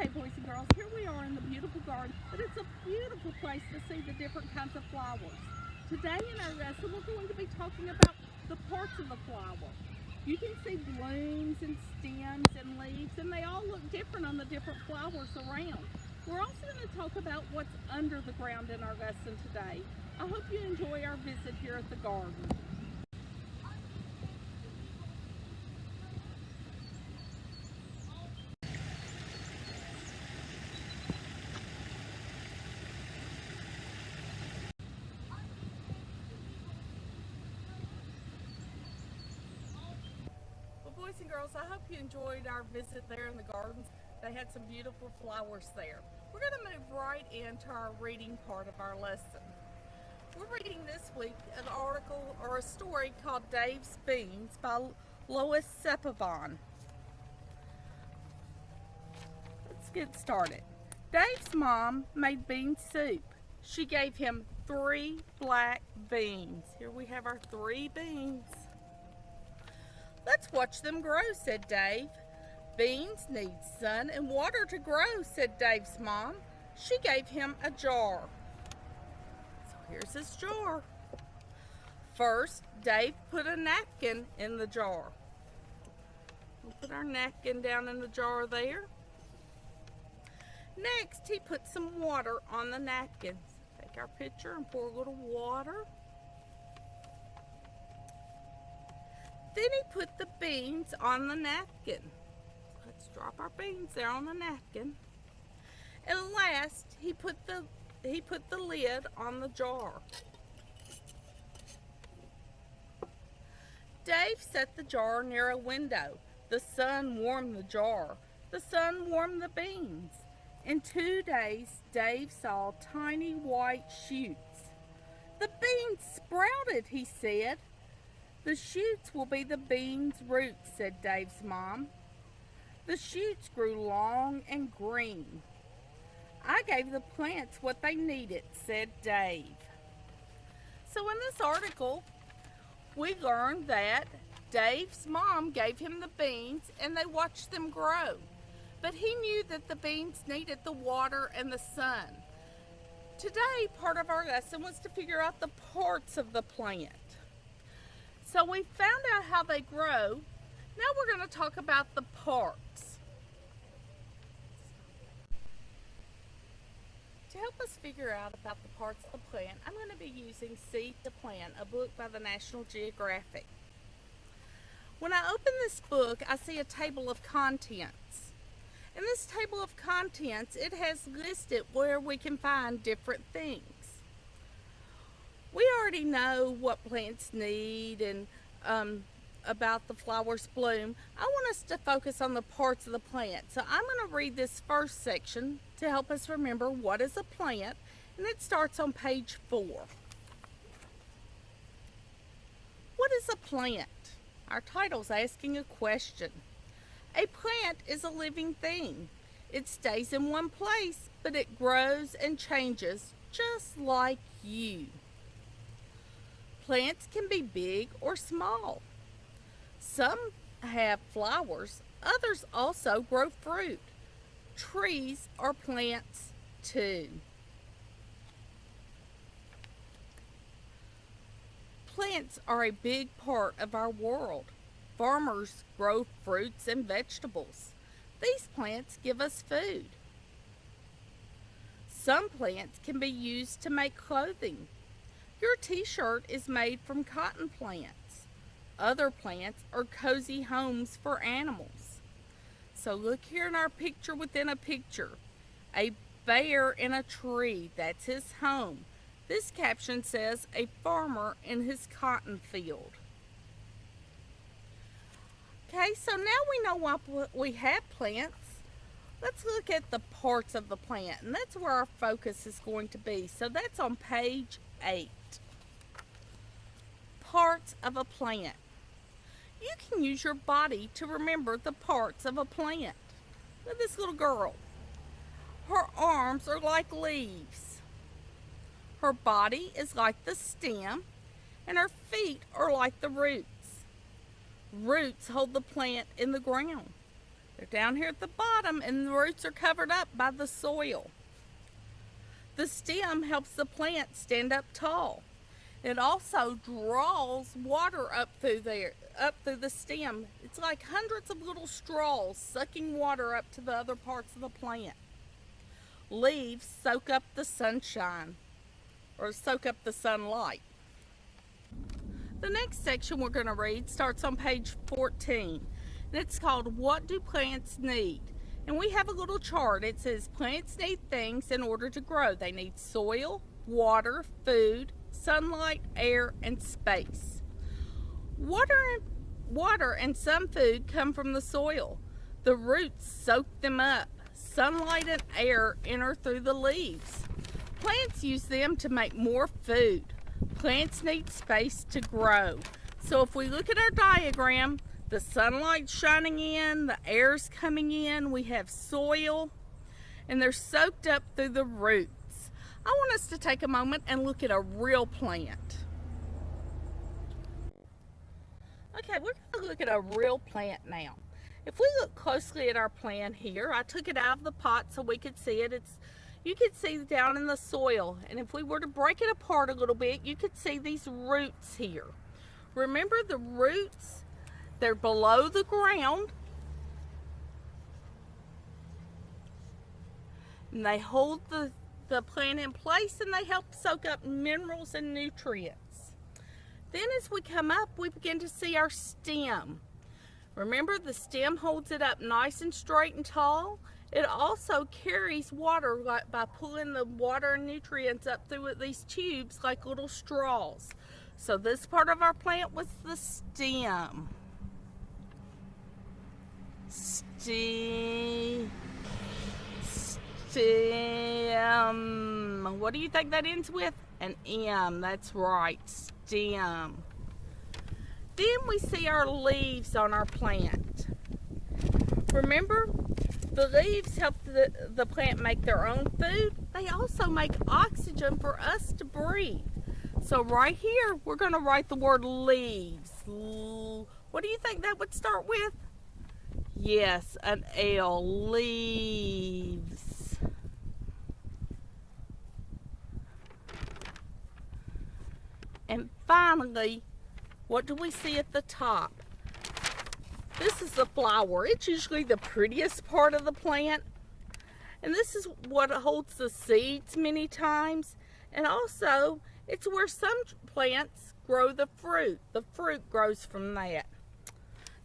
Okay, boys and girls, here we are in the beautiful garden, but it's a beautiful place to see the different kinds of flowers. Today in our lesson, we're going to be talking about the parts of the flower. You can see blooms and stems and leaves, and they all look different on the different flowers around. We're also going to talk about what's under the ground in our lesson today. I hope you enjoy our visit here at the garden. Well, boys and girls, I hope you enjoyed our visit there in the gardens. They had some beautiful flowers there. We're going to move right into our reading part of our lesson. We're reading this week an article or a story called Dave's Beans by Lois Sepivon. Let's get started. Dave's mom made bean soup. She gave him 3 black beans. Here we have our 3 beans. Let's watch them grow, said Dave. Beans need sun and water to grow, said Dave's mom. She gave him a jar. So here's his jar. First, Dave put a napkin in the jar. We'll put our napkin down in the jar there. Next, he put some water on the napkins. Take our pitcher and pour a little water. Then he put the beans on the napkin. Let's drop our beans there on the napkin. And last, he put the lid on the jar. Dave set the jar near a window. The sun warmed the jar. The sun warmed the beans. In 2 days, Dave saw tiny white shoots. The beans sprouted, he said. The shoots will be the beans' roots, said Dave's mom. The shoots grew long and green. I gave the plants what they needed, said Dave. So in this article, we learned that Dave's mom gave him the beans and they watched them grow. But he knew that the beans needed the water and the sun. Today, part of our lesson was to figure out the parts of the plant. So we found out how they grow. Now we're going to talk about the parts. To help us figure out about the parts of the plant, I'm going to be using Seed to Plant, a book by the National Geographic. When I open this book, I see a table of contents. In this table of contents, it has listed where we can find different things. We already know what plants need and about the flower's bloom. I want us to focus on the parts of the plant. So I'm going to read this first section to help us remember what is a plant, and it starts on page 4. What is a plant? Our title's asking a question. A plant is a living thing. It stays in one place, but it grows and changes just like you. Plants can be big or small. Some have flowers, others also grow fruit. Trees are plants too. Plants are a big part of our world. Farmers grow fruits and vegetables. These plants give us food. Some plants can be used to make clothing. Your t-shirt is made from cotton plants. Other plants are cozy homes for animals. So look here in our picture within a picture. A bear in a tree, that's his home. This caption says, a farmer in his cotton field. Okay, so now we know what we have plants. Let's look at the parts of the plant, and that's where our focus is going to be. So that's on page 8. Parts of a plant. You can use your body to remember the parts of a plant. Look at this little girl. Her arms are like leaves. Her body is like the stem, and her feet are like the roots. Roots hold the plant in the ground. They're down here at the bottom, and the roots are covered up by the soil. The stem helps the plant stand up tall. It also draws water up through the stem. It's like hundreds of little straws sucking water up to the other parts of the plant. Leaves soak up the sunshine, or soak up the sunlight. The next section we're going to read starts on page 14, and it's called What Do Plants Need? And we have a little chart. It says plants need things in order to grow. They need soil, water, food, sunlight, air, and space. Water and some food come from the soil. The roots soak them up. Sunlight and air enter through the leaves. Plants use them to make more food. Plants need space to grow. So if we look at our diagram, the sunlight's shining in, the air's coming in, we have soil, and they're soaked up through the roots. I want us to take a moment and look at a real plant. Okay, we're going to look at a real plant now. If we look closely at our plant here, I took it out of the pot so we could see it. You could see down in the soil, and if we were to break it apart a little bit, you could see these roots here. Remember the roots? They're below the ground, and they hold the plant in place, and they help soak up minerals and nutrients. Then as we come up, we begin to see our stem. Remember, the stem holds it up nice and straight and tall. It also carries water by pulling the water and nutrients up through these tubes like little straws. So this part of our plant was the stem. Stem. What do you think that ends with? An M. That's right. Stem. Then we see our leaves on our plant. Remember, the leaves help the plant make their own food. They also make oxygen for us to breathe. So right here, we're going to write the word leaves. What do you think that would start with? Yes, an L. Leaves. And finally, what do we see at the top? This is the flower. It's usually the prettiest part of the plant. And this is what holds the seeds many times. And also, it's where some plants grow the fruit. The fruit grows from that.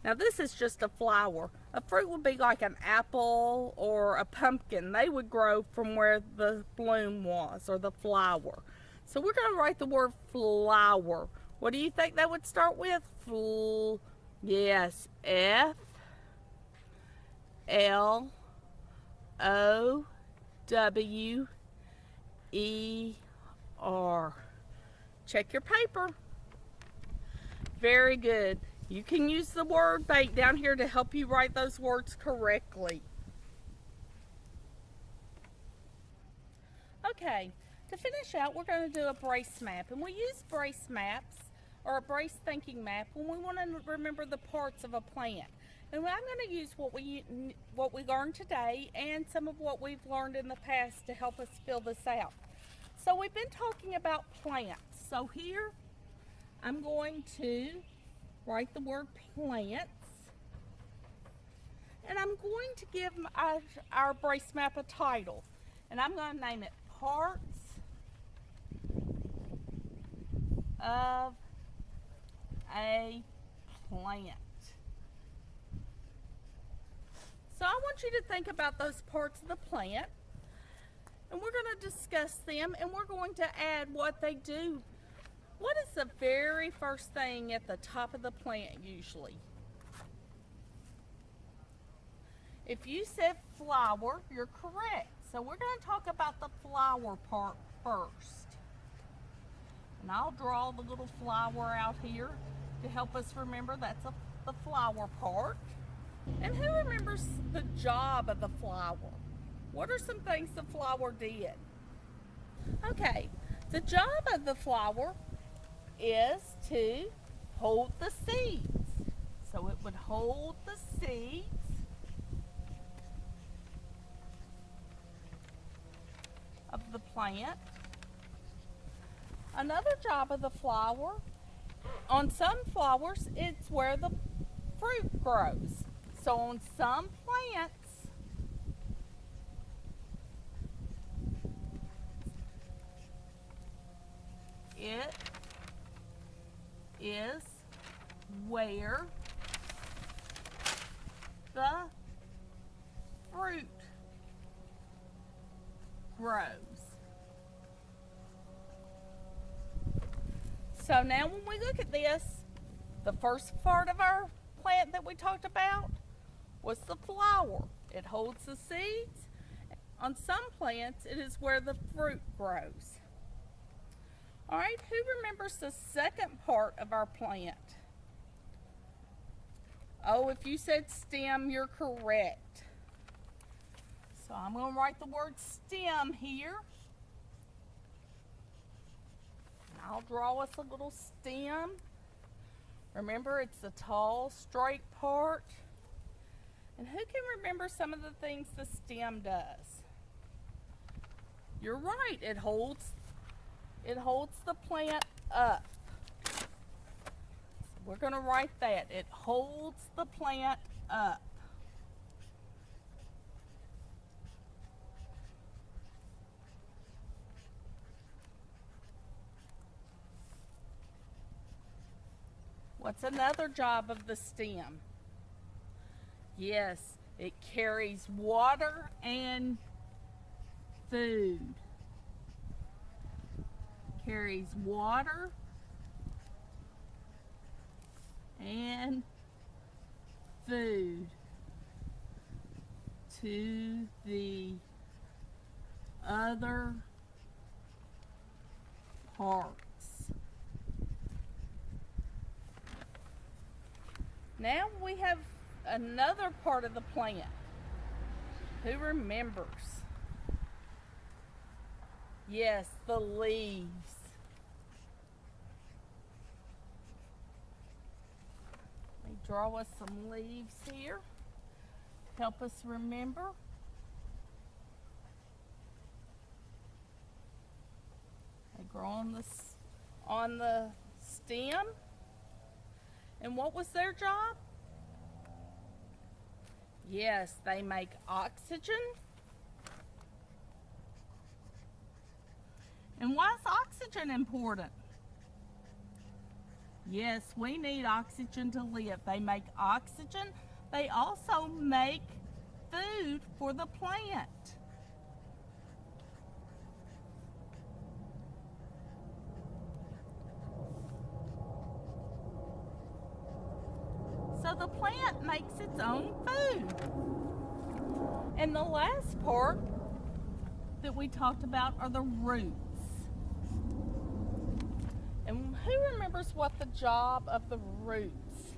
Now this is just a flower. A fruit would be like an apple or a pumpkin. They would grow from where the bloom was, or the flower. So we're going to write the word flower. What do you think that would start with? Yes, F-L-O-W-E-R. Check your paper. Very good. You can use the word bait down here to help you write those words correctly. Okay, to finish out, we're going to do a brace map. And we use brace maps, or a brace thinking map, when we want to remember the parts of a plant. And I'm going to use what we learned today and some of what we've learned in the past to help us fill this out. So we've been talking about plants. So here I'm going to write the word plants, and I'm going to give our brace map a title, and I'm going to name it Parts of a Plant. So I want you to think about those parts of the plant, and we're going to discuss them, and we're going to add what they do. What is the very first thing at the top of the plant usually? If you said flower, you're correct. So we're going to talk about the flower part first. And I'll draw the little flower out here to help us remember that's the flower part. And who remembers the job of the flower? What are some things the flower did? Okay, the job of the flower is to hold the seeds. So it would hold the seeds plant. Another job of the flower, on some flowers, it's where the fruit grows. So on some plants, it is where the fruit grows. So now when we look at this, the first part of our plant that we talked about was the flower. It holds the seeds. On some plants, it is where the fruit grows. All right, who remembers the second part of our plant? Oh, if you said stem, you're correct. So I'm going to write the word stem here. And I'll draw us a little stem. Remember, it's the tall, straight part. And who can remember some of the things the stem does? You're right, it holds the plant up. So we're going to write that. It holds the plant up. What's another job of the stem? Yes, it carries water and food. Carries water and food to the other parts. Now we have another part of the plant. Who remembers? Yes, the leaves. Let me draw us some leaves here. Help us remember. They grow on the stem. And what was their job? Yes, they make oxygen. And why is oxygen important? Yes, we need oxygen to live. They make oxygen. They also make food for the plant. So the plant makes its own food. And the last part that we talked about are the roots. And who remembers what the job of the roots?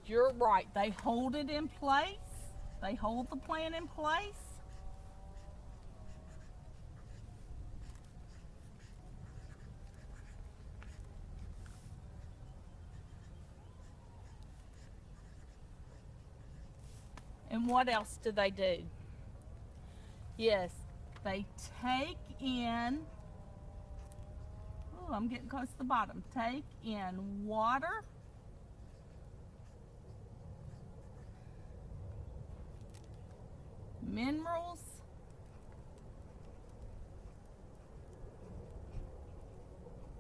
You're right, they hold it in place. They hold the plant in place. And what else do they do? Yes, they take in, oh, I'm getting close to the bottom. Take in water, minerals,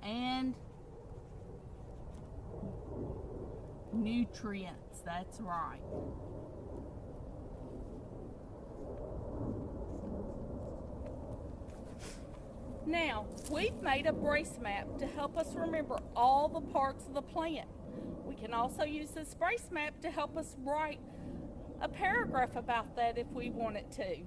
and nutrients. That's right. Now, we've made a brace map to help us remember all the parts of the plant. We can also use this brace map to help us write a paragraph about that if we wanted to.